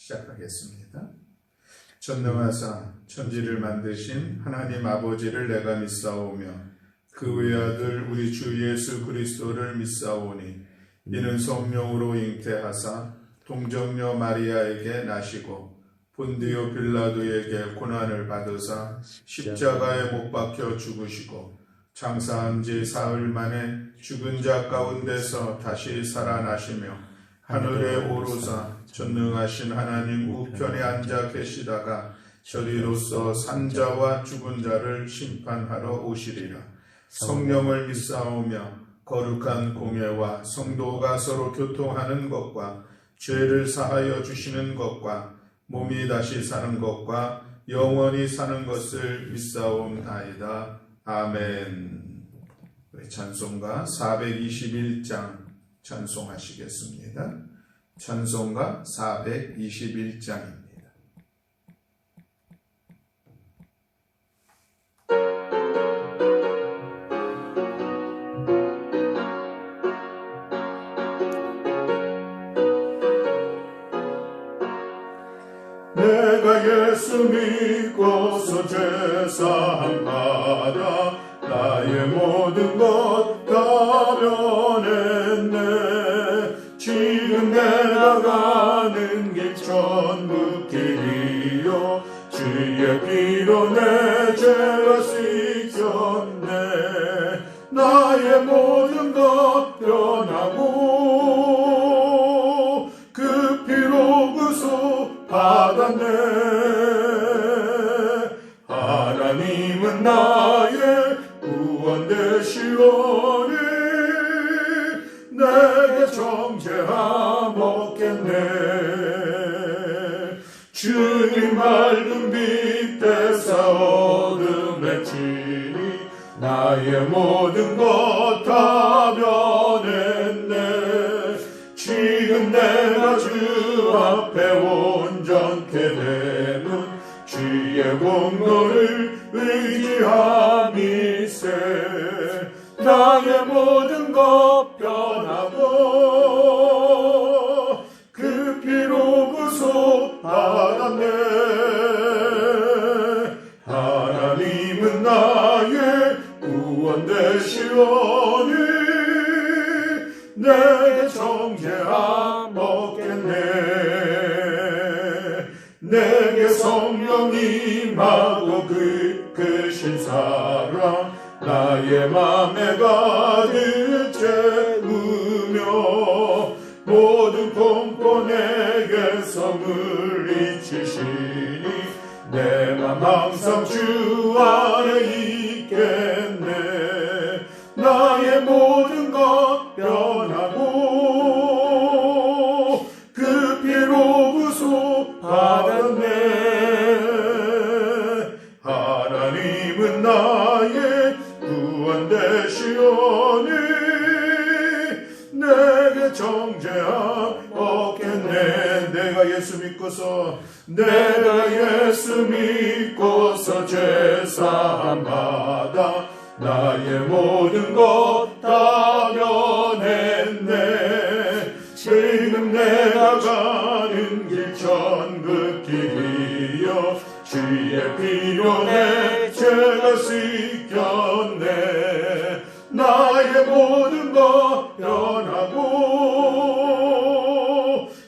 시작하겠습니다. 전능하사 천지를 만드신 하나님 아버지를 내가 믿사오며 그 외아들 우리 주 예수 그리스도를 믿사오니 이는 성령으로 잉태하사 동정녀 마리아에게 나시고 본디오 빌라도에게 고난을 받으사 십자가에 못 박혀 죽으시고 장사한 지 사흘 만에 죽은 자 가운데서 다시 살아나시며 하늘에 오르사 전능하신 하나님 우편에 앉아 계시다가 저리로서 산자와 죽은 자를 심판하러 오시리라. 성령을 믿사오며 거룩한 공예와 성도가 서로 교통하는 것과 죄를 사하여 주시는 것과 몸이 다시 사는 것과 영원히 사는 것을 믿사옵나이다. 아멘. 우리 찬송가 421장 찬송하시겠습니다. 찬송가 421장입니다. 내가 예수 믿고서 죄사함 받아 나의 모든 것 다 변했네. 지금 내가 가는 길 천국 길이요 주의 피로 내 죄가 씻겼네. 나의 모든 것 변하고 그 피로 구속 받았네. 하나님은 나의 구원 되시오니 내게 정죄함 없겠네. 주님 맑은 빛 대사 어둠의 진이 나의 모든 것 다 변했네. 지금 내가 주 앞에 온전케 되는 주의 공로를 의지함이세. 나의 모든 것 변하고 그 피로 구속 받았네. 하나님은 나의 구원 되시오니 내게 정죄함 없겠네. 내게 성령 임하고 크신 사랑 나의 맘에 가득 채우며 모든 공포 내게서 물리치시니 내 맘 항상 주 안에 있겠네. 나의 모든 것 변하고 그 피로 구속 받았네. 하나님은 나의 구원 되시오니 내게 정죄함 없겠네. 내가 예수 믿고서 죄사함 받아 나의 모든 것 다 변했네. 지금 내가 가는 길 천국 길이요 주의 피로 내 죄가 씻겼네. 나의 모든 것 변하고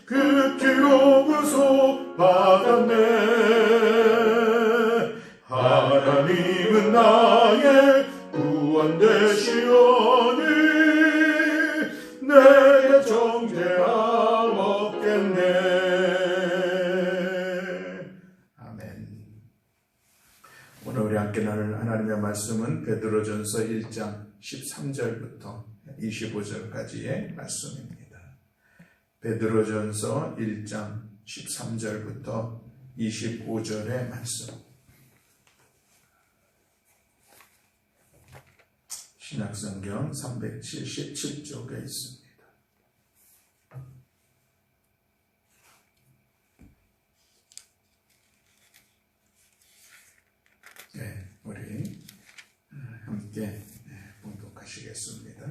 그 피로 구속 받았네. 하나님은 나의 구원 되시오니 내게 정죄함 없겠네. 아멘. 오늘 우리 함께 나눌 하나님의 말씀은 베드로전서 1장 13절부터 25절까지의 말씀입니다. 베드로전서 1장 13절부터 25절의 말씀. 신약성경 377쪽에 있습니다. 네, 우리 함께 봉독하시겠습니다.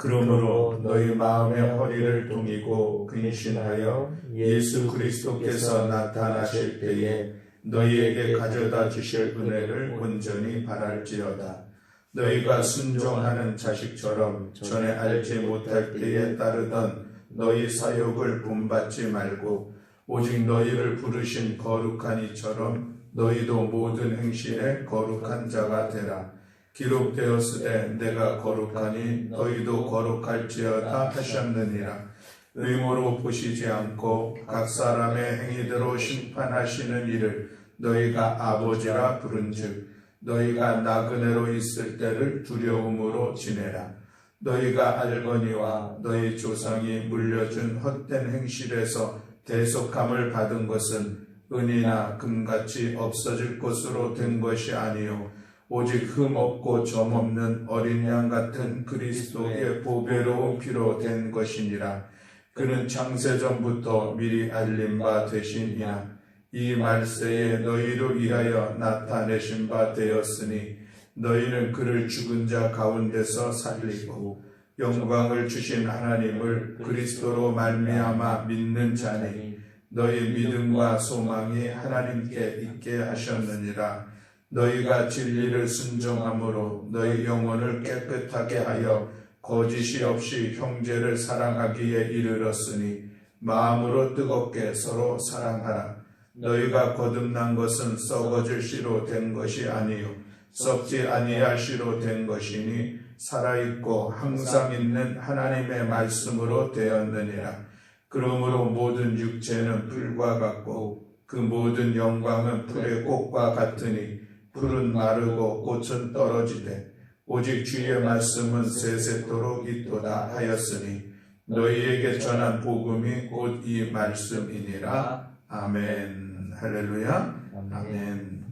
그러므로 너희 마음의 허리를 동이고 근신하여 예수 그리스도께서 나타나실 때에 너희에게 가져다 주실 은혜를 온전히 바랄지어다. 너희가 순종하는 자식처럼 전에 알지 못할 때에 따르던 너희 사욕을 본받지 말고 오직 너희를 부르신 거룩한 이처럼 너희도 모든 행실에 거룩한 자가 되라. 기록되었으되 내가 거룩하니 너희도 거룩할지어다 하셨느니라. 의무로 보시지 않고 각 사람의 행위대로 심판하시는 이를 너희가 아버지라 부른즉 너희가 나그네로 있을 때를 두려움으로 지내라. 너희가 알거니와 너희 조상이 물려준 헛된 행실에서 대속함을 받은 것은 은이나 금같이 없어질 것으로 된 것이 아니요 오직 흠 없고 점 없는 어린 양 같은 그리스도의 보배로운 피로 된 것이니라. 그는 창세전부터 미리 알린 바 되시니라. 이 말세에 너희로 위하여 나타내신 바 되었으니 너희는 그를 죽은 자 가운데서 살리고 영광을 주신 하나님을 그리스도로 말미암아 믿는 자니 너희 믿음과 소망이 하나님께 있게 하셨느니라. 너희가 진리를 순종함으로 너희 영혼을 깨끗하게 하여 거짓이 없이 형제를 사랑하기에 이르렀으니 마음으로 뜨겁게 서로 사랑하라. 너희가 거듭난 것은 썩어질 씨로 된 것이 아니요 썩지 아니할 씨로 된 것이니 살아있고 항상 있는 하나님의 말씀으로 되었느니라. 그러므로 모든 육체는 불과 같고 그 모든 영광은 풀의 꽃과 같으니 풀은 마르고 꽃은 떨어지되 오직 주의 말씀은 세세토록 있도다 하였으니 너희에게 전한 복음이 곧 이 말씀이니라. 아멘. 할렐루야. 아멘.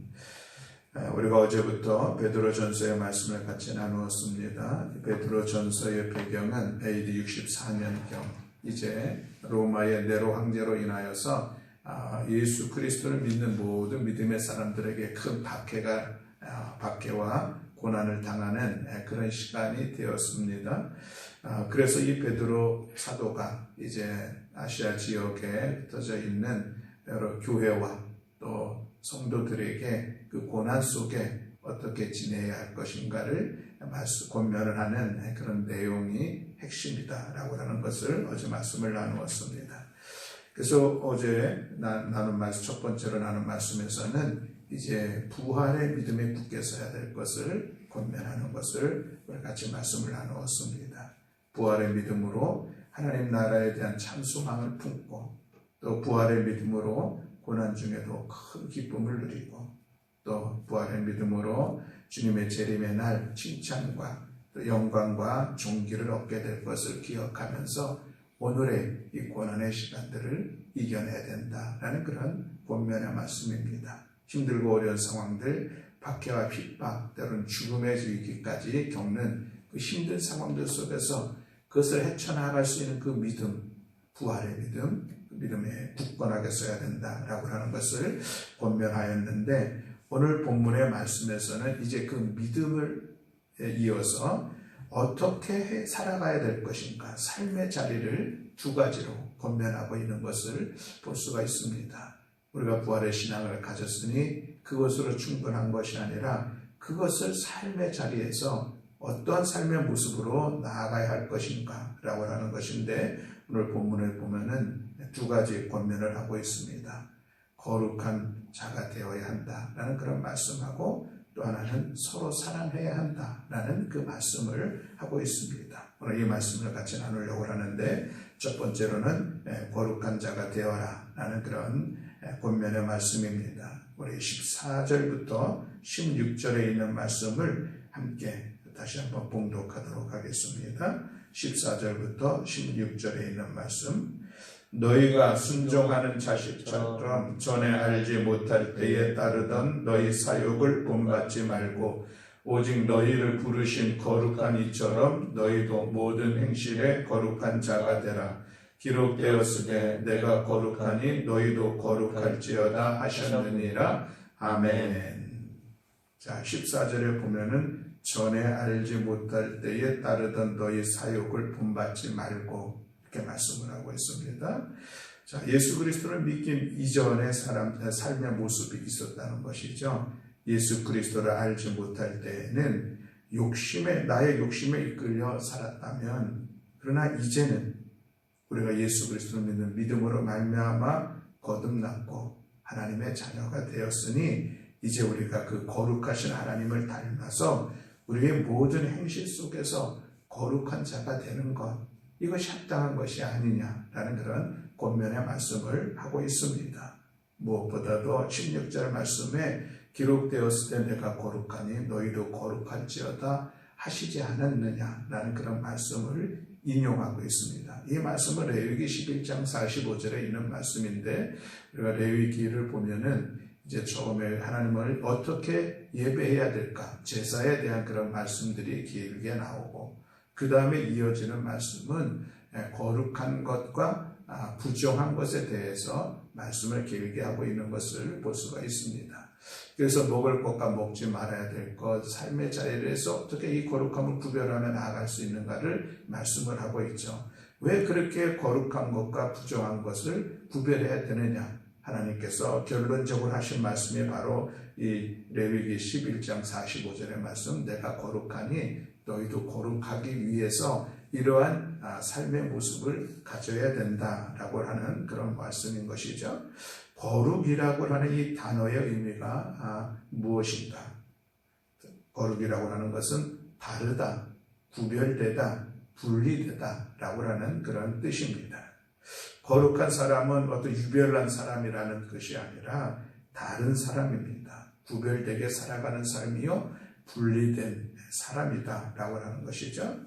우리가 어제부터 베드로전서의 말씀을 같이 나누었습니다. 베드로전서의 배경은 AD 64년경 이제 로마의 네로 황제로 인하여서 예수 그리스도를 믿는 모든 믿음의 사람들에게 큰 박해와 고난을 당하는 그런 시간이 되었습니다. 그래서 이 베드로 사도가 이제 아시아 지역에 흩어져 있는 여러 교회와 또 성도들에게 그 고난 속에 어떻게 지내야 할 것인가를 권면을 하는 그런 내용이 핵심이다라고 하는 것을 어제 말씀을 나누었습니다. 그래서 어제 나눈 말씀, 첫 번째로 나눈 말씀에서는 이제 부활의 믿음에 굳게 서야 될 것을 권면하는 것을 우리 같이 말씀을 나누었습니다. 부활의 믿음으로 하나님 나라에 대한 참 소망을 품고 또 부활의 믿음으로 고난 중에도 큰 기쁨을 누리고 또 부활의 믿음으로 주님의 재림의 날 칭찬과 또 영광과 존귀를 얻게 될 것을 기억하면서 오늘의 이 고난의 시간들을 이겨내야 된다라는 그런 권면의 말씀입니다. 힘들고 어려운 상황들, 박해와 핍박, 때로는 죽음에 이르기까지 겪는 그 힘든 상황들 속에서 그것을 헤쳐나갈 수 있는 그 믿음, 부활의 믿음, 그 믿음에 굳건하게 써야 된다라고 하는 것을 권면하였는데 오늘 본문의 말씀에서는 이제 그 믿음을 이어서 어떻게 살아가야 될 것인가, 삶의 자리를 두 가지로 권면하고 있는 것을 볼 수가 있습니다. 우리가 부활의 신앙을 가졌으니 그것으로 충분한 것이 아니라 그것을 삶의 자리에서 어떠한 삶의 모습으로 나아가야 할 것인가 라고 하는 것인데 오늘 본문을 보면은 두 가지 권면을 하고 있습니다. 거룩한 자가 되어야 한다라는 그런 말씀하고 또 하나는 서로 사랑해야 한다라는 그 말씀을 하고 있습니다. 오늘 이 말씀을 같이 나누려고 하는데 첫 번째로는 거룩한 자가 되어라 라는 그런 권면의 말씀입니다. 우리 14절부터 16절에 있는 말씀을 함께 다시 한번 봉독하도록 하겠습니다. 14절부터 16절에 있는 말씀. 너희가 순종하는 자식처럼 전에 알지 못할 때에 따르던 너희 사욕을 본받지 말고 오직 너희를 부르신 거룩한 이처럼 너희도 모든 행실에 거룩한 자가 되라. 기록되었으되 내가 거룩하니 너희도 거룩할지어다 하셨느니라. 아멘. 자, 14절에 보면은 전에 알지 못할 때에 따르던 너희 사욕을 본받지 말고 이렇게 말씀을 하고 있습니다. 자, 예수 그리스도를 믿기 이전의 삶의 모습이 있었다는 것이죠. 예수 그리스도를 알지 못할 때에는 나의 욕심에 이끌려 살았다면, 그러나 이제는 우리가 예수 그리스도를 믿는 믿음으로 말미암아 거듭났고 하나님의 자녀가 되었으니 이제 우리가 그 거룩하신 하나님을 닮아서 우리의 모든 행실 속에서 거룩한 자가 되는 것, 이것이 합당한 것이 아니냐라는 그런 권면의 말씀을 하고 있습니다. 무엇보다도 16절 말씀에 기록되었을 때 내가 거룩하니 너희도 거룩할지어다 하시지 않았느냐라는 그런 말씀을 인용하고 있습니다. 이 말씀은 레위기 11장 45절에 있는 말씀인데, 우리가 레위기를 보면은 이제 처음에 하나님을 어떻게 예배해야 될까, 제사에 대한 그런 말씀들이 길게 나오고, 그 다음에 이어지는 말씀은 거룩한 것과 부정한 것에 대해서 말씀을 길게 하고 있는 것을 볼 수가 있습니다. 그래서 먹을 것과 먹지 말아야 될 것, 삶의 자리에서 어떻게 이 거룩함을 구별하며 나아갈 수 있는가를 말씀을 하고 있죠. 왜 그렇게 거룩한 것과 부정한 것을 구별해야 되느냐? 하나님께서 결론적으로 하신 말씀이 바로 이 레위기 11장 45절의 말씀, 내가 거룩하니 너희도 거룩하기 위해서 이러한 삶의 모습을 가져야 된다라고 하는 그런 말씀인 것이죠. 거룩이라고 하는 이 단어의 의미가 무엇인가? 거룩이라고 하는 것은 다르다, 구별되다, 분리되다 라고 하는 그런 뜻입니다. 거룩한 사람은 어떤 유별난 사람이라는 것이 아니라 다른 사람입니다. 구별되게 살아가는 삶이요, 분리된 사람이다 라고 하는 것이죠.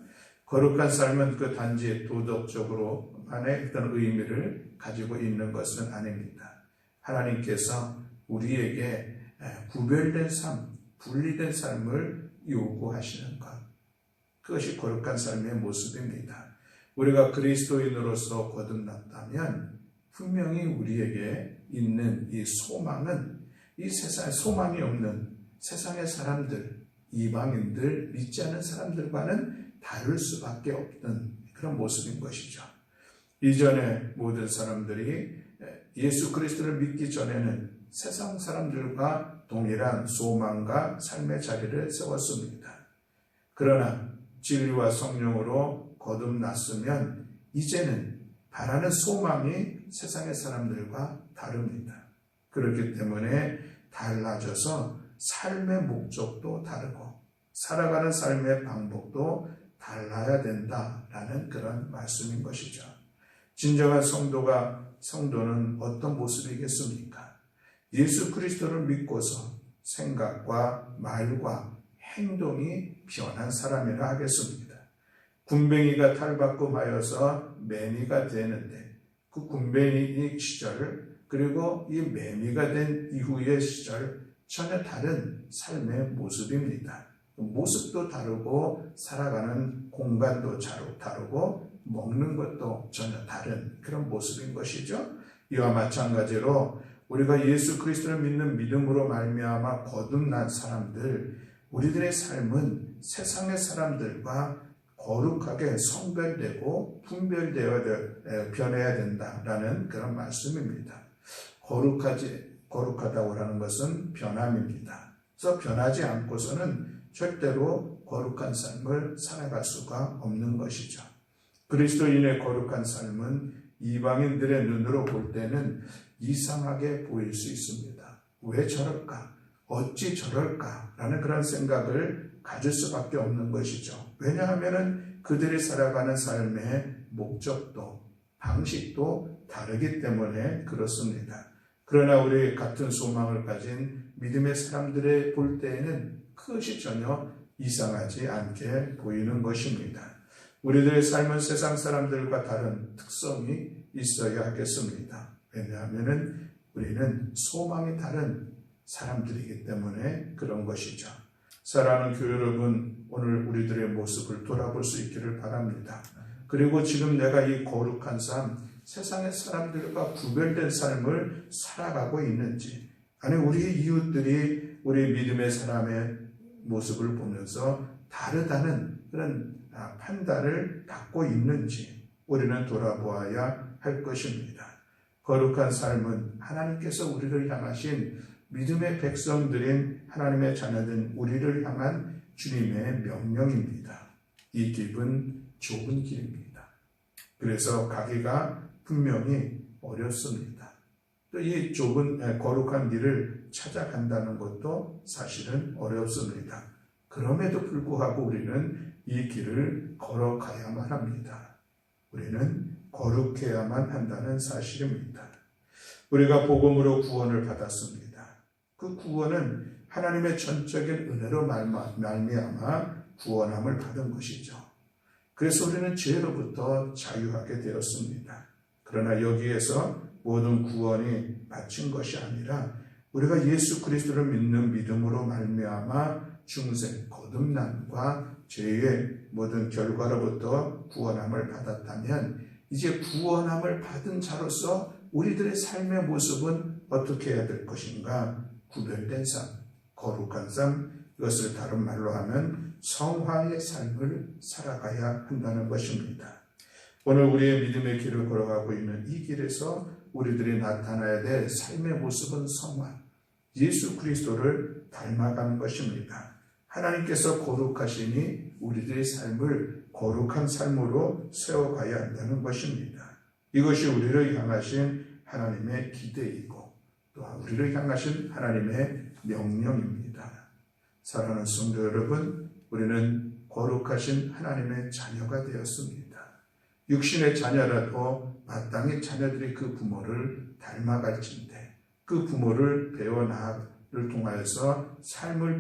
거룩한 삶은 그 단지 도덕적으로만의 어떤 의미를 가지고 있는 것은 아닙니다. 하나님께서 우리에게 구별된 삶, 분리된 삶을 요구하시는 것, 그것이 거룩한 삶의 모습입니다. 우리가 그리스도인으로서 거듭났다면 분명히 우리에게 있는 이 소망은 이 세상에 소망이 없는 세상의 사람들, 이방인들, 믿지 않는 사람들과는 다를 수밖에 없는 그런 모습인 것이죠. 이전에 모든 사람들이 예수 그리스도를 믿기 전에는 세상 사람들과 동일한 소망과 삶의 자리를 세웠습니다. 그러나 진리와 성령으로 거듭났으면 이제는 바라는 소망이 세상의 사람들과 다릅니다. 그렇기 때문에 달라져서 삶의 목적도 다르고 살아가는 삶의 방법도 달라야 된다라는 그런 말씀인 것이죠. 진정한 성도는 어떤 모습이겠습니까? 예수 그리스도를 믿고서 생각과 말과 행동이 변한 사람이라 하겠습니다. 군뱅이가 탈바꿈 하여서 매미가 되는데 그 군뱅이 시절 그리고 이 매미가 된 이후의 시절 전혀 다른 삶의 모습입니다. 모습도 다르고 살아가는 공간도 다르고 먹는 것도 전혀 다른 그런 모습인 것이죠. 이와 마찬가지로 우리가 예수 그리스도를 믿는 믿음으로 말미암아 거듭난 사람들, 우리들의 삶은 세상의 사람들과 거룩하게 성별되고 분별되어 변해야 된다라는 그런 말씀입니다. 거룩하다고 하는 것은 변함입니다. 그래서 변하지 않고서는 절대로 거룩한 삶을 살아갈 수가 없는 것이죠. 그리스도인의 거룩한 삶은 이방인들의 눈으로 볼 때는 이상하게 보일 수 있습니다. 왜 저럴까? 어찌 저럴까? 라는 그런 생각을 가질 수밖에 없는 것이죠. 왜냐하면 그들이 살아가는 삶의 목적도 방식도 다르기 때문에 그렇습니다. 그러나 우리 같은 소망을 가진 믿음의 사람들의 볼 때에는 그것이 전혀 이상하지 않게 보이는 것입니다. 우리들의 삶은 세상 사람들과 다른 특성이 있어야 하겠습니다. 왜냐하면 우리는 소망이 다른 사람들이기 때문에 그런 것이죠. 사랑하는 교회 여러분, 오늘 우리들의 모습을 돌아볼 수 있기를 바랍니다. 그리고 지금 내가 이 거룩한 삶, 세상의 사람들과 구별된 삶을 살아가고 있는지, 아니 우리 이웃들이 우리 믿음의 사람의 모습을 보면서 다르다는 그런 판단을 받고 있는지 우리는 돌아보아야 할 것입니다. 거룩한 삶은 하나님께서 우리를 향하신 믿음의 백성들인 하나님의 자녀된 우리를 향한 주님의 명령입니다. 이 길은 좁은 길입니다. 그래서 가기가 분명히 어렵습니다. 또 이 좁은 거룩한 길을 찾아간다는 것도 사실은 어렵습니다. 그럼에도 불구하고 우리는 이 길을 걸어가야만 합니다. 우리는 거룩해야만 한다는 사실입니다. 우리가 복음으로 구원을 받았습니다. 그 구원은 하나님의 전적인 은혜로 말미암아 구원함을 받은 것이죠. 그래서 우리는 죄로부터 자유하게 되었습니다. 그러나 여기에서 모든 구원이 마친 것이 아니라 우리가 예수 그리스도를 믿는 믿음으로 말미암아 중생, 거듭남과 죄의 모든 결과로부터 구원함을 받았다면 이제 구원함을 받은 자로서 우리들의 삶의 모습은 어떻게 해야 될 것인가? 구별된 삶, 거룩한 삶, 이것을 다른 말로 하면 성화의 삶을 살아가야 한다는 것입니다. 오늘 우리의 믿음의 길을 걸어가고 있는 이 길에서 우리들이 나타나야 될 삶의 모습은 성화, 예수 그리스도를 닮아가는 것입니다. 하나님께서 거룩하시니 우리들의 삶을 거룩한 삶으로 세워가야 한다는 것입니다. 이것이 우리를 향하신 하나님의 기대이고 또한 우리를 향하신 하나님의 명령입니다. 사랑하는 성도 여러분, 우리는 거룩하신 하나님의 자녀가 되었습니다. 육신의 자녀라도 마땅히 자녀들이 그 부모를 닮아갈진대 그 부모를 배워나를 통하여서 삶을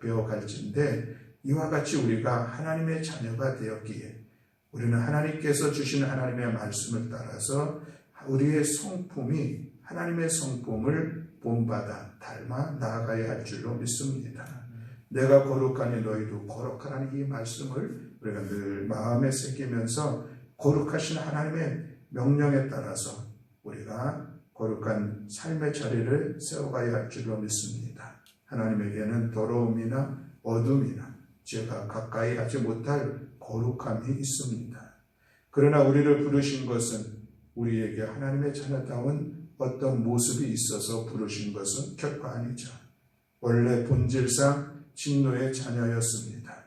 배워갈진대 이와 같이 우리가 하나님의 자녀가 되었기에 우리는 하나님께서 주신 하나님의 말씀을 따라서 우리의 성품이 하나님의 성품을 본받아 닮아 나아가야 할 줄로 믿습니다. 내가 거룩하니 너희도 거룩하라는 이 말씀을 우리가 늘 마음에 새기면서 거룩하신 하나님의 명령에 따라서 우리가 거룩한 삶의 자리를 세워가야 할 줄로 믿습니다. 하나님에게는 더러움이나 어둠이나 죄가 가까이 하지 못할 거룩함이 있습니다. 그러나 우리를 부르신 것은 우리에게 하나님의 자녀다운 어떤 모습이 있어서 부르신 것은 결코 아니죠. 원래 본질상 진노의 자녀였습니다.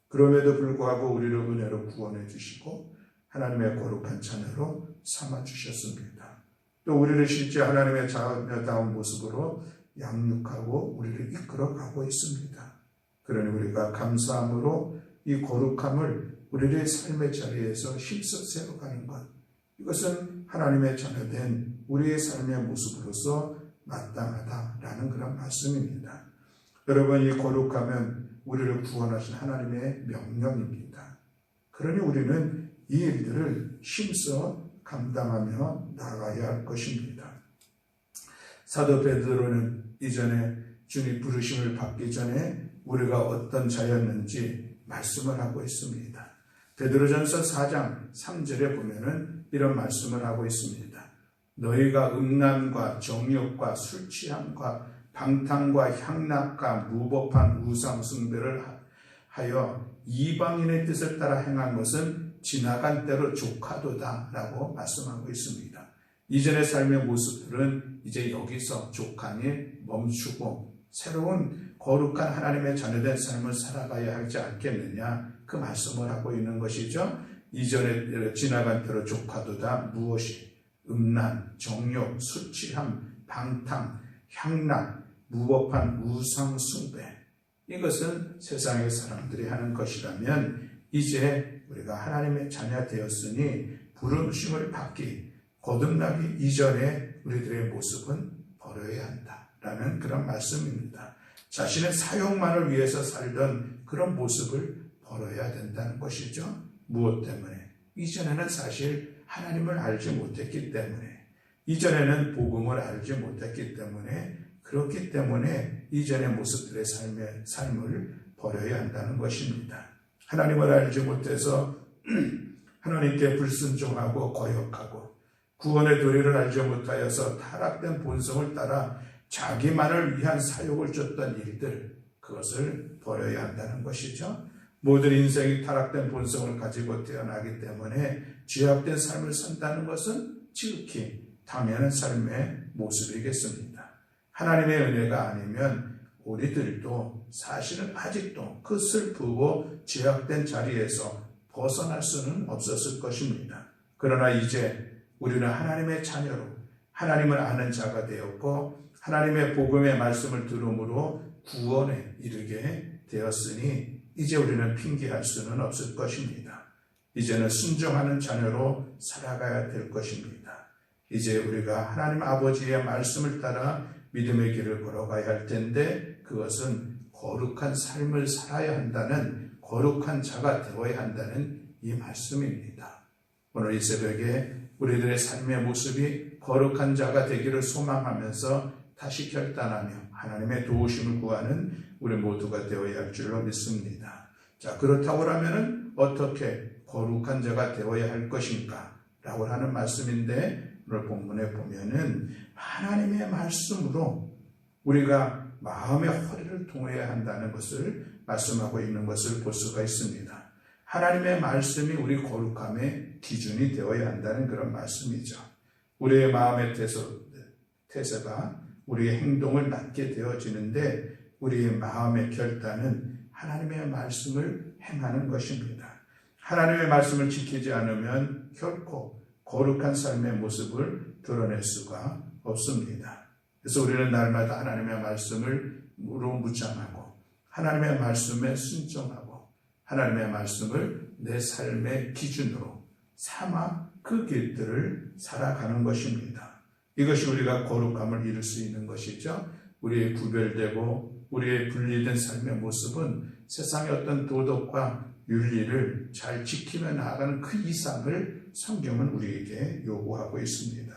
그럼에도 불구하고 우리를 은혜로 구원해 주시고 하나님의 거룩한 자녀로 삼아 주셨습니다. 또 우리를 실제 하나님의 자녀다운 모습으로 양육하고 우리를 이끌어가고 있습니다. 그러니 우리가 감사함으로 이 거룩함을 우리의 삶의 자리에서 힘써 세워가는 것, 이것은 하나님의 자녀된 우리의 삶의 모습으로서 마땅하다라는 그런 말씀입니다. 여러분, 이 거룩함은 우리를 구원하신 하나님의 명령입니다. 그러니 우리는 이 일들을 힘써 감당하며 나아가야 할 것입니다. 사도 베드로는 이전에 주님 부르심을 받기 전에 우리가 어떤 자였는지 말씀을 하고 있습니다. 베드로전서 4장 3절에 보면은 이런 말씀을 하고 있습니다. 너희가 음란과 정욕과 술 취함과 방탕과 향락과 무법한 우상 숭배를 하여 이방인의 뜻을 따라 행한 것은 지나간 때로 족하도다 라고 말씀하고 있습니다. 이전의 삶의 모습들은 이제 여기서 족하니 멈추고 새로운 거룩한 하나님의 자녀된 삶을 살아가야 하지 않겠느냐, 그 말씀을 하고 있는 것이죠. 이전에 지나간 때로 족하도다. 무엇이? 음란, 정욕, 술 취함, 방탕, 향락, 무법한 우상 숭배, 이것은 세상의 사람들이 하는 것이라면 이제 우리가 하나님의 자녀 되었으니 부르심을 받기, 거듭나기 이전에 우리들의 모습은 버려야 한다라는 그런 말씀입니다. 자신의 사욕만을 위해서 살던 그런 모습을 버려야 된다는 것이죠. 무엇 때문에? 이전에는 사실 하나님을 알지 못했기 때문에, 이전에는 복음을 알지 못했기 때문에, 그렇기 때문에 이전의 모습들의 삶을 버려야 한다는 것입니다. 하나님을 알지 못해서 하나님께 불순종하고 거역하고 구원의 도리를 알지 못하여서 타락된 본성을 따라 자기만을 위한 사욕을 쫓던 일들, 그것을 버려야 한다는 것이죠. 모든 인생이 타락된 본성을 가지고 태어나기 때문에 죄악된 삶을 산다는 것은 지극히 당연한 삶의 모습이겠습니다. 하나님의 은혜가 아니면 우리들도 사실은 아직도 그 슬프고 죄악된 자리에서 벗어날 수는 없었을 것입니다. 그러나 이제 우리는 하나님의 자녀로 하나님을 아는 자가 되었고 하나님의 복음의 말씀을 들음으로 구원에 이르게 되었으니 이제 우리는 핑계할 수는 없을 것입니다. 이제는 순종하는 자녀로 살아가야 될 것입니다. 이제 우리가 하나님 아버지의 말씀을 따라 믿음의 길을 걸어가야 할 텐데 그것은 거룩한 삶을 살아야 한다는 거룩한 자가 되어야 한다는 이 말씀입니다. 오늘 이 새벽에 우리들의 삶의 모습이 거룩한 자가 되기를 소망하면서 다시 결단하며 하나님의 도우심을 구하는 우리 모두가 되어야 할 줄로 믿습니다. 자, 그렇다고 하면 어떻게 거룩한 자가 되어야 할 것인가? 라고 하는 말씀인데 오늘 본문에 보면은 하나님의 말씀으로 우리가 마음의 허리를 동해야 한다는 것을 말씀하고 있는 것을 볼 수가 있습니다. 하나님의 말씀이 우리 거룩함의 기준이 되어야 한다는 그런 말씀이죠. 우리의 마음의 태세가 우리의 행동을 맡게 되어지는데 우리의 마음의 결단은 하나님의 말씀을 행하는 것입니다. 하나님의 말씀을 지키지 않으면 결코 거룩한 삶의 모습을 드러낼 수가 없습니다. 그래서 우리는 날마다 하나님의 말씀을 묵상하고 하나님의 말씀에 순종하고 하나님의 말씀을 내 삶의 기준으로 삼아 그 길들을 살아가는 것입니다. 이것이 우리가 거룩함을 이룰 수 있는 것이죠. 우리의 구별되고 우리의 분리된 삶의 모습은 세상의 어떤 도덕과 윤리를 잘 지키며 나아가는 그 이상을 성경은 우리에게 요구하고 있습니다.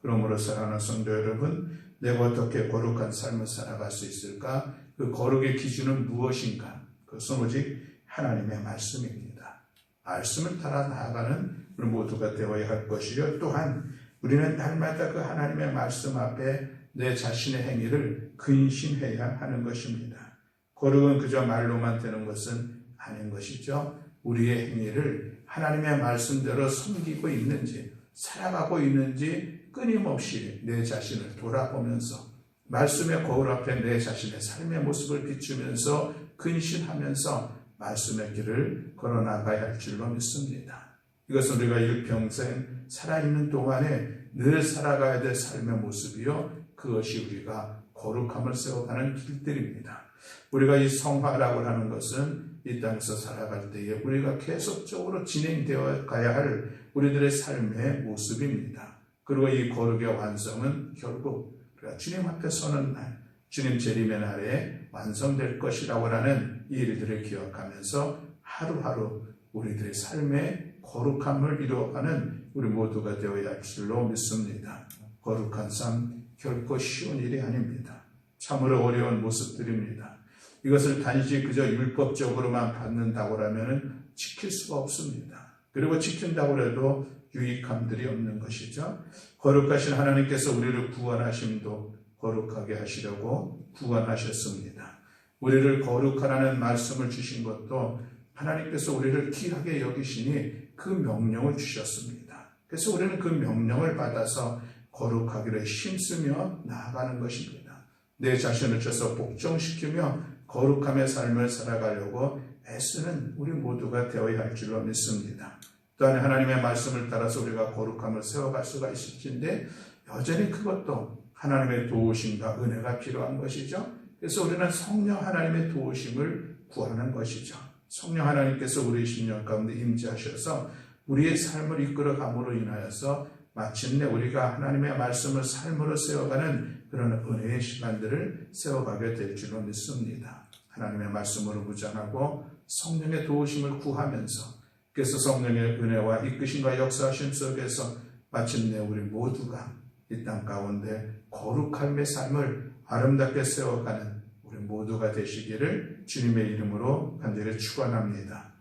그러므로 사랑하는 성도 여러분, 내가 어떻게 거룩한 삶을 살아갈 수 있을까? 그 거룩의 기준은 무엇인가? 그것은 오직 하나님의 말씀입니다. 말씀을 따라 나아가는 우리 모두가 되어야 할 것이요. 또한 우리는 날마다 그 하나님의 말씀 앞에 내 자신의 행위를 근신해야 하는 것입니다. 거룩은 그저 말로만 되는 것은 아닌 것이죠. 우리의 행위를 하나님의 말씀대로 섬기고 있는지 살아가고 있는지 끊임없이 내 자신을 돌아보면서 말씀의 거울 앞에 내 자신의 삶의 모습을 비추면서 근신하면서 말씀의 길을 걸어나가야 할 줄로 믿습니다. 이것은 우리가 일평생 살아있는 동안에 늘 살아가야 될 삶의 모습이요. 그것이 우리가 거룩함을 세워가는 길들입니다. 우리가 이 성화라고 하는 것은 이 땅에서 살아갈 때에 우리가 계속적으로 진행되어 가야 할 우리들의 삶의 모습입니다. 그리고 이 거룩의 완성은 결국 우리가 주님 앞에 서는 날, 주님 재림의 날에 완성될 것이라고 하는 이 일들을 기억하면서 하루하루 우리들의 삶의 거룩함을 이루어가는 우리 모두가 되어야 할 줄로 믿습니다. 거룩한 삶 결코 쉬운 일이 아닙니다. 참으로 어려운 모습들입니다. 이것을 단지 그저 율법적으로만 받는다고 하면 지킬 수가 없습니다. 그리고 지킨다고 해도 유익함들이 없는 것이죠. 거룩하신 하나님께서 우리를 구원하심도 거룩하게 하시려고 구원하셨습니다. 우리를 거룩하라는 말씀을 주신 것도 하나님께서 우리를 귀하게 여기시니 그 명령을 주셨습니다. 그래서 우리는 그 명령을 받아서 거룩하기를 힘쓰며 나아가는 것입니다. 내 자신을 져서 복종시키며 거룩함의 삶을 살아가려고 애쓰는 우리 모두가 되어야 할 줄로 믿습니다. 또한 하나님의 말씀을 따라서 우리가 거룩함을 세워갈 수가 있을진데 여전히 그것도 하나님의 도우심과 은혜가 필요한 것이죠. 그래서 우리는 성령 하나님의 도우심을 구하는 것이죠. 성령 하나님께서 우리의 심령 가운데 임재하셔서 우리의 삶을 이끌어감으로 인하여서 마침내 우리가 하나님의 말씀을 삶으로 세워가는 그런 은혜의 시간들을 세워가게 될 줄로 믿습니다. 하나님의 말씀으로 무장하고 성령의 도우심을 구하면서 그래서 성령의 은혜와 이끄심과 역사하심 속에서 마침내 우리 모두가 이 땅 가운데 거룩함의 삶을 아름답게 세워가는 우리 모두가 되시기를 주님의 이름으로 간절히 축원합니다.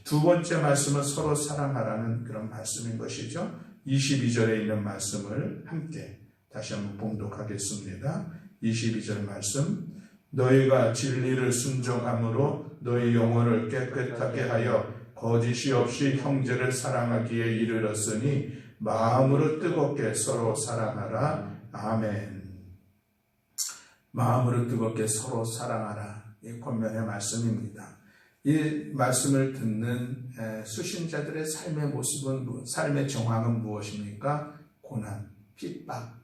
두 번째 말씀은 서로 사랑하라는 그런 말씀인 것이죠. 22절에 있는 말씀을 함께 다시 한번 봉독하겠습니다. 22절 말씀, 너희가 진리를 순종함으로 너희 영혼을 깨끗하게 하여 거짓이 없이 형제를 사랑하기에 이르렀으니 마음으로 뜨겁게 서로 사랑하라. 아멘. 마음으로 뜨겁게 서로 사랑하라. 이 권면의 말씀입니다. 이 말씀을 듣는 수신자들의 삶의 모습은, 삶의 정황은 무엇입니까? 고난, 핍박,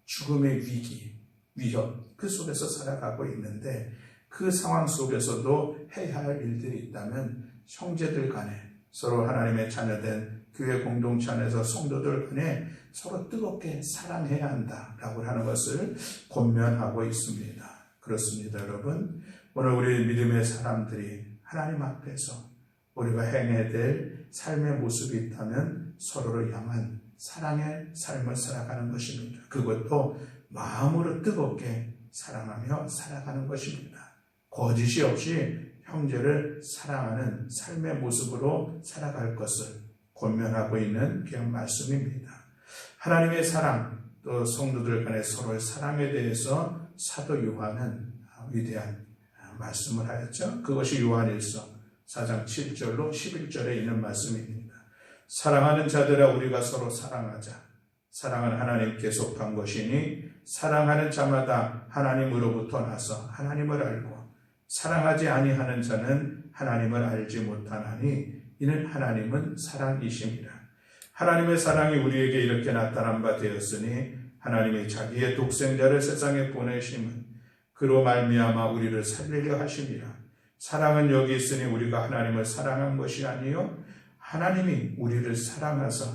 죽음의 위기, 위협, 그 속에서 살아가고 있는데, 그 상황 속에서도 해야 할 일들이 있다면 형제들 간에, 서로 하나님의 자녀된 교회 공동체 안에서 성도들 간에 서로 뜨겁게 사랑해야 한다라고 하는 것을 권면하고 있습니다. 그렇습니다, 여러분. 오늘 우리 믿음의 사람들이 하나님 앞에서 우리가 행해야 될 삶의 모습이 있다면 서로를 향한 사랑의 삶을 살아가는 것입니다. 그것도 마음으로 뜨겁게 사랑하며 살아가는 것입니다. 거짓이 없이 형제를 사랑하는 삶의 모습으로 살아갈 것을 권면하고 있는 그런 말씀입니다. 하나님의 사랑, 또 성도들 간의 서로의 사랑에 대해서 사도 요한은 위대한 말씀을 하였죠. 그것이 요한일서 4장 7절로 11절에 있는 말씀입니다. 사랑하는 자들아 우리가 서로 사랑하자. 사랑은 하나님께 속한 것이니 사랑하는 자마다 하나님으로부터 나서 하나님을 알고 사랑하지 아니하는 자는 하나님을 알지 못하나니 이는 하나님은 사랑이심이라. 하나님의 사랑이 우리에게 이렇게 나타난 바 되었으니 하나님이 자기의 독생자를 세상에 보내심은 그로 말미암아 우리를 살리려 하심이라. 사랑은 여기 있으니 우리가 하나님을 사랑한 것이 아니요 하나님이 우리를 사랑하사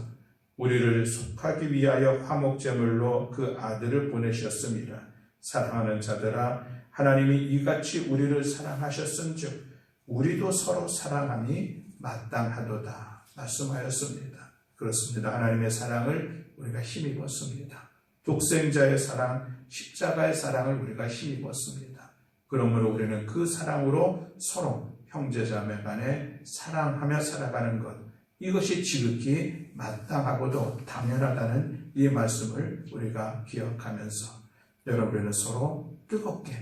우리를 속하기 위하여 화목제물로 그 아들을 보내셨습니다. 사랑하는 자들아 하나님이 이같이 우리를 사랑하셨은즉 우리도 서로 사랑함이 마땅하도다 말씀하였습니다. 그렇습니다. 하나님의 사랑을 우리가 힘입었습니다. 독생자의 사랑, 십자가의 사랑을 우리가 힘입었습니다. 그러므로 우리는 그 사랑으로 서로 형제자매 간에 사랑하며 살아가는 것, 이것이 지극히 마땅하고도 당연하다는 이 말씀을 우리가 기억하면서 여러분은 서로 뜨겁게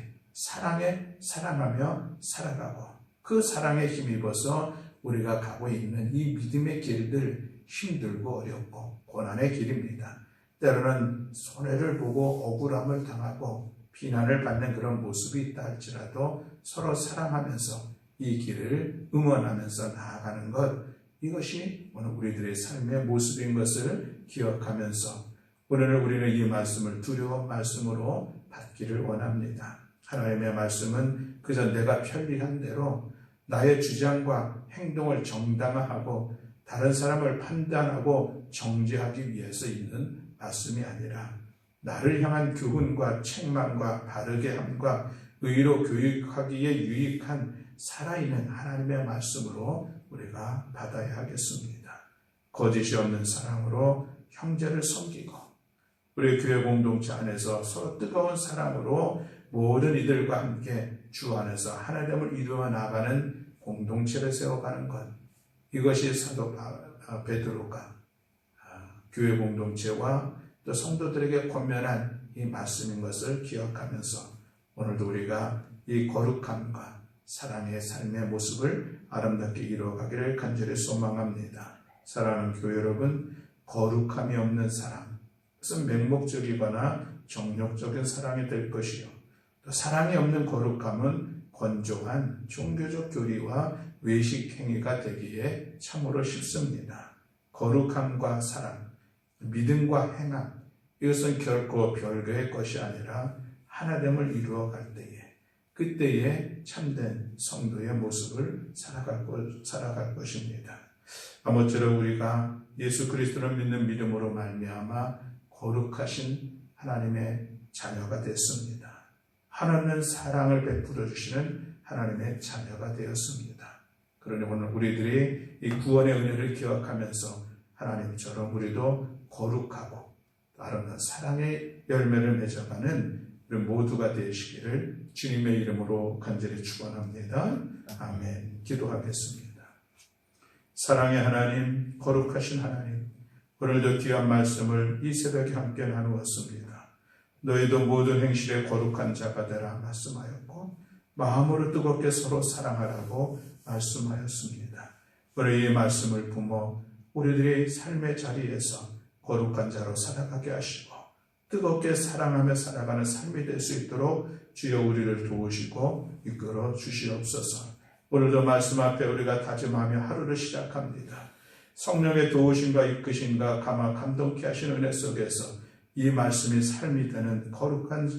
사랑하며 살아가고 그 사랑에 힘입어서 우리가 가고 있는 이 믿음의 길들 힘들고 어렵고 고난의 길입니다. 때로는 손해를 보고 억울함을 당하고 비난을 받는 그런 모습이 있다 할지라도 서로 사랑하면서 이 길을 응원하면서 나아가는 것, 이것이 오늘 우리들의 삶의 모습인 것을 기억하면서 오늘 우리는 이 말씀을 두려운 말씀으로 받기를 원합니다. 하나님의 말씀은 그저 내가 편리한 대로 나의 주장과 행동을 정당화하고 다른 사람을 판단하고 정죄하기 위해서 있는 말씀이 아니라 나를 향한 교훈과 책망과 바르게 함과 의로 교육하기에 유익한 살아있는 하나님의 말씀으로 우리가 받아야 하겠습니다. 거짓이 없는 사랑으로 형제를 섬기고 우리 교회 공동체 안에서 서로 뜨거운 사랑으로 모든 이들과 함께 주 안에서 하나됨을 이루어 나가는 공동체를 세워가는 것, 이것이 사도 베드로가 교회 공동체와 또 성도들에게 권면한 이 말씀인 것을 기억하면서 오늘도 우리가 이 거룩함과 사랑의 삶의 모습을 아름답게 이루어가기를 간절히 소망합니다. 사랑하는 교회 여러분, 거룩함이 없는 사랑, 그것은 맹목적이거나 정욕적인 사랑이 될 것이요, 또 사랑이 없는 거룩함은 건조한 종교적 교리와 외식 행위가 되기에 참으로 쉽습니다. 거룩함과 사랑, 믿음과 행함, 이것은 결코 별개의 것이 아니라 하나됨을 이루어갈 때에, 그때에 참된 성도의 모습을 살아갈 것입니다. 아무쪼록 우리가 예수 그리스도를 믿는 믿음으로 말미암아 거룩하신 하나님의 자녀가 됐습니다. 하나님은 사랑을 베풀어 주시는 하나님의 자녀가 되었습니다. 그러니 오늘 우리들이 이 구원의 은혜를 기억하면서 하나님처럼 우리도 거룩하고 아름다운 사랑의 열매를 맺어가는 우리 모두가 되시기를 주님의 이름으로 간절히 축원합니다. 아멘. 기도하겠습니다. 사랑의 하나님, 거룩하신 하나님, 오늘도 귀한 말씀을 이 새벽에 함께 나누었습니다. 너희도 모든 행실에 거룩한 자가 되라 말씀하였고 마음으로 뜨겁게 서로 사랑하라고 말씀하였습니다. 오늘 이 말씀을 품어 우리들의 삶의 자리에서 거룩한 자로 살아가게 하시고 뜨겁게 사랑하며 살아가는 삶이 될 수 있도록 주여 우리를 도우시고 이끌어 주시옵소서. 오늘도 말씀 앞에 우리가 다짐하며 하루를 시작합니다. 성령의 도우심과 이끄심과 감동케 하신 은혜 속에서 이 말씀이 삶이 되는 거룩한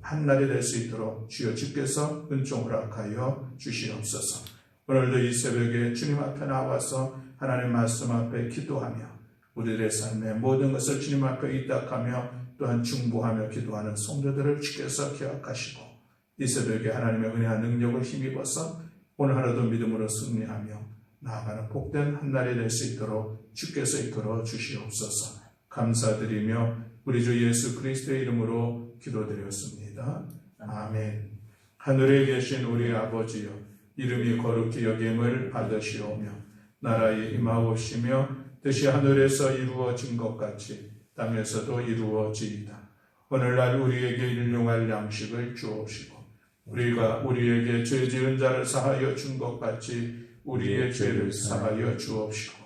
한날이 될 수 있도록 주여 주께서 은총 허락하여 주시옵소서. 오늘도 이 새벽에 주님 앞에 나와서 하나님 말씀 앞에 기도하며 우리들의 삶의 모든 것을 주님 앞에 의탁하며 또한 중보하며 기도하는 성도들을 주께서 기억하시고 이 새벽에 하나님의 은혜와 능력을 힘입어서 오늘 하루도 믿음으로 승리하며 나아가는 복된 한날이 될 수 있도록 주께서 이끌어 주시옵소서. 감사드리며 우리 주 예수 그리스도의 이름으로 기도드렸습니다. 아멘. 하늘에 계신 우리 아버지여, 이름이 거룩히 여김을 받으시오며 나라의 임하옵시며 뜻이 하늘에서 이루어진 것 같이 땅에서도 이루어지이다. 오늘날 우리에게 일용할 양식을 주옵시고 우리가 우리에게 죄 지은 자를 사하여 준 것 같이 우리의 죄를 사하여 주옵시고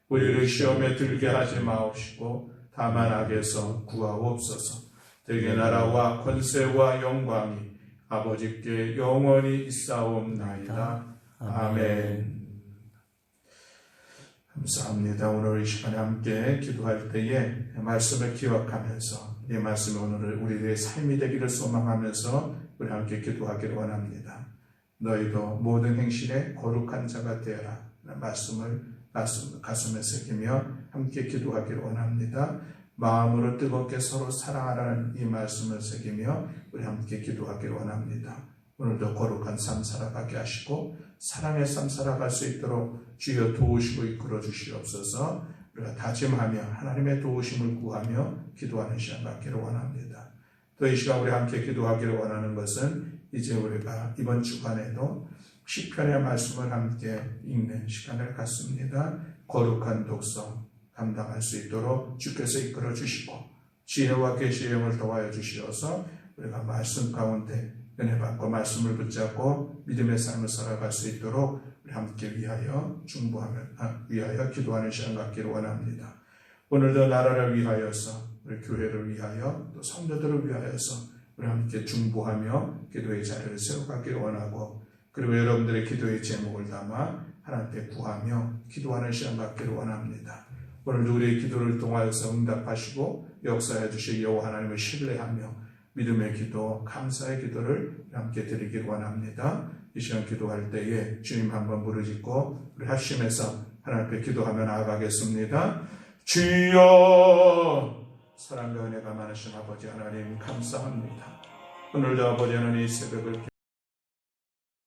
우리를 시험에 들게 하지 마옵시고 다만 악에서 구하옵소서. 대개 나라와 권세와 영광이 아버지께 영원히 있사옵나이다. 아멘. 감사합니다. 오늘 이 시간에 함께 기도할 때에 말씀을 기억하면서 이 말씀이 오늘 우리들의 삶이 되기를 소망하면서 우리 함께 기도하기를 원합니다. 너희도 모든 행실에 거룩한 자가 되어라. 말씀을 가슴에 새기며 함께 기도하기를 원합니다. 마음으로 뜨겁게 서로 사랑하라는 이 말씀을 새기며 우리 함께 기도하기를 원합니다. 오늘도 거룩한 삶 살아가게 하시고 사랑의 삶 살아갈 수 있도록 주여 도우시고 이끌어 주시옵소서. 우리가 다짐하며 하나님의 도우심을 구하며 기도하는 시간 갖기를 원합니다. 또 이 시간 우리 함께 기도하기를 원하는 것은 이제 우리가 이번 주간에도 시편의 말씀을 함께 읽는 시간을 갖습니다. 거룩한 독서 감당할 수 있도록 주께서 이끌어 주시고 지혜와 계시의 영을 더하여 주시어서 우리가 말씀 가운데 은혜 받고 말씀을 붙잡고 믿음의 삶을 살아갈 수 있도록 우리 함께 위하여 위하여 기도하는 시간 갖기를 원합니다. 오늘도 나라를 위하여서 우리 교회를 위하여 또 성도들을 위하여서 우리 함께 중보하며 기도의 자리를 세워가기를 원하고 그리고 여러분들의 기도의 제목을 담아 하나님께 구하며 기도하는 시간 갖기를 원합니다. 오늘도 우리의 기도를 통하여서 응답하시고 역사해 주실 여호와 하나님을 신뢰하며 믿음의 기도, 감사의 기도를 함께 드리기를 원합니다. 이 시간 기도할 때에 주님 한번 부르짖고 우리 합심해서 하나님께 기도하며 나아가겠습니다. 주여, 사랑과 은혜가 많으신 아버지 하나님 감사합니다. 오늘도 아버지 하나님 이 새벽을